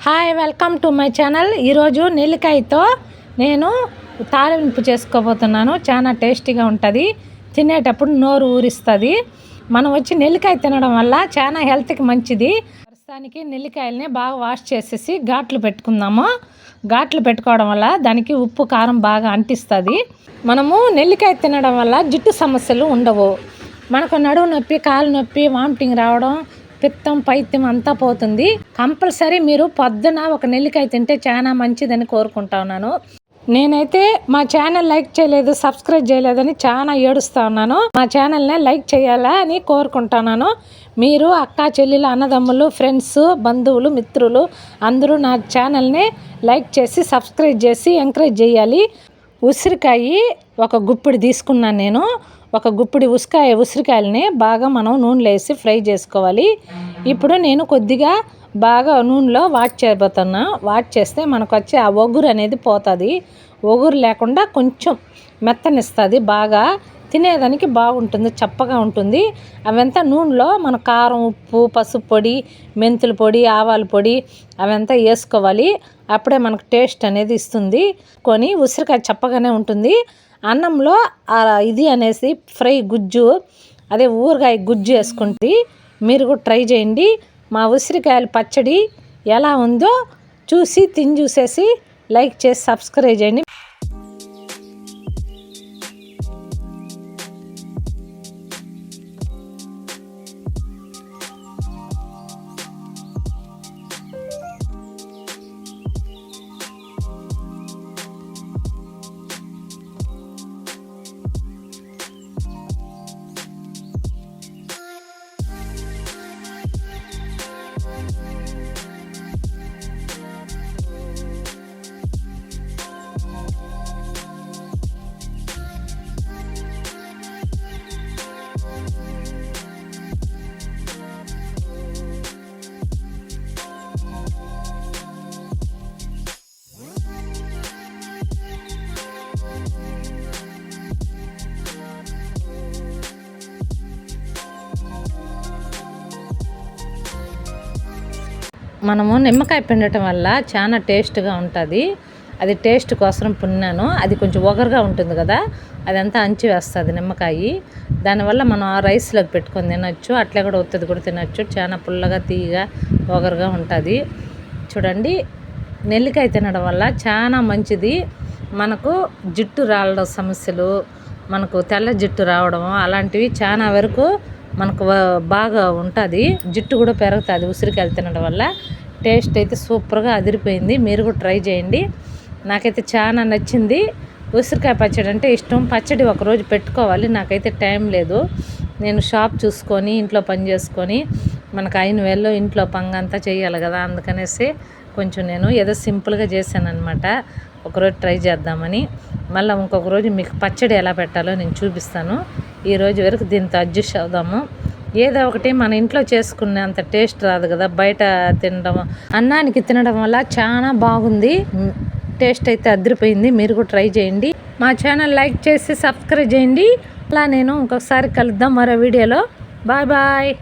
Hi, welcome to my channel. ఈరోజు నెల్లికాయతో నేను తాలింపు చేసుకోబోతున్నాను. చాలా టేస్టీగా ఉంటుంది, తినేటప్పుడు నోరు ఊరిస్తుంది. మనం వచ్చి నెల్లికాయ తినడం వల్ల చాలా హెల్త్కి మంచిది. ప్రస్తుతానికి నెల్లికాయలని బాగా వాష్ చేసేసి ఘాట్లు పెట్టుకుందాము. ఘాట్లు పెట్టుకోవడం వల్ల దానికి ఉప్పు కారం బాగా అంటిస్తుంది. మనము నెల్లికాయ తినడం వల్ల జుట్టు సమస్యలు ఉండవు. మనకు నడుము నొప్పి, కాలు నొప్పి, వామిటింగ్ రావడం, పిత్తం, పైత్యం అంతా పోతుంది. కంపల్సరీ మీరు పొద్దున ఒక నెల్లికాయ తింటే చాలా మంచిదని కోరుకుంటా ఉన్నాను. నేనైతే మా ఛానల్ లైక్ చేయలేదు, సబ్స్క్రైబ్ చేయలేదని చాలా ఏడుస్తూ ఉన్నాను. మా ఛానల్ని లైక్ చేయాలా అని కోరుకుంటున్నాను. మీరు అక్క, చెల్లెలు, అన్నదమ్ములు, ఫ్రెండ్స్, బంధువులు, మిత్రులు అందరూ నా ఛానల్ని లైక్ చేసి సబ్స్క్రైబ్ చేసి ఎంకరేజ్ చేయాలి. ఉసిరికాయ ఒక గుప్పిడి తీసుకున్నాను నేను. ఒక గుప్పిడి ఉసిరికాయలని బాగా మనం నూనెలో వేసి ఫ్రై చేసుకోవాలి. ఇప్పుడు నేను కొద్దిగా బాగా నూనెలో వాష్ చేయబోతున్నా. వాష్ చేస్తే మనకు వచ్చి ఆ ఒగురు అనేది పోతుంది. ఒగురు లేకుండా కొంచెం మెత్తనిస్తుంది. బాగా తినేదానికి బాగుంటుంది, చప్పగా ఉంటుంది. అవంతా నూనెలో మన కారం, ఉప్పు, పసుపు పొడి, మెంతుల పొడి, ఆవాల పొడి అవంతా వేసుకోవాలి. అప్పుడే మనకు టేస్ట్ అనేది ఇస్తుంది. ఉసిరికాయ చప్పగానే ఉంటుంది. అన్నంలో ఇది అనేసి ఫ్రై గుజ్జు, అదే ఊరగాయ గుజ్జు వేసుకుంటుంది. మీరు కూడా ట్రై చేయండి. మా ఉసిరికాయల పచ్చడి ఎలా ఉందో చూసేసి లైక్ చేసి సబ్స్క్రైబ్ చేయండి. మనము నిమ్మకాయ పిండటం వల్ల చాలా టేస్ట్గా ఉంటుంది. అది టేస్ట్ కోసం పున్నాను. అది కొంచెం ఒగరుగా ఉంటుంది కదా, అదంతా అంచి వేస్తుంది నిమ్మకాయ. దానివల్ల మనం ఆ రైస్లోకి పెట్టుకొని తినచ్చు, అట్లా కూడా ఒత్తిది కూడా తినచ్చు. చాలా పుల్లగా, తీయగా, ఒగరుగా ఉంటుంది. చూడండి, నెల్లికాయ తినడం వల్ల చాలా మంచిది. మనకు జుట్టు రాలడం సమస్యలు, మనకు తెల్ల జుట్టు రావడం అలాంటివి చాలా వరకు మనకు బాగా ఉంటుంది. జుట్టు కూడా పెరుగుతుంది ఉసిరికాయలు తినడం వల్ల. టేస్ట్ అయితే సూపర్గా అదిరిపోయింది. మీరు కూడా ట్రై చేయండి. నాకైతే చాలా నచ్చింది. ఉసిరికాయ పచ్చడి అంటే ఇష్టం. పచ్చడి ఒకరోజు పెట్టుకోవాలి. నాకైతే టైం లేదు. నేను షాప్ చూసుకొని ఇంట్లో పని చేసుకొని మనకు అయిన వేళ్ళు ఇంట్లో పంగంతా చేయాలి కదా, అందుకనేసి కొంచెం నేను ఏదో సింపుల్గా చేశాను అనమాట. ఒకరోజు ట్రై చేద్దామని. మళ్ళీ ఇంకొక రోజు మీకు పచ్చడి ఎలా పెట్టాలో నేను చూపిస్తాను. ఈరోజు వరకు దీంతో అడ్జస్ట్ అవుదాము. ఏదో ఒకటి మన ఇంట్లో చేసుకునేంత టేస్ట్ రాదు కదా బయట తినడం. అన్నానికి తినడం వల్ల చాలా బాగుంది. టేస్ట్ అయితే అదిరిపోయింది. మీరు కూడా ట్రై చేయండి. మా ఛానల్ లైక్ చేసి సబ్స్క్రైబ్ చేయండి. అలా నేను ఇంకొకసారి కలుద్దాం మరో వీడియోలో. Bye bye.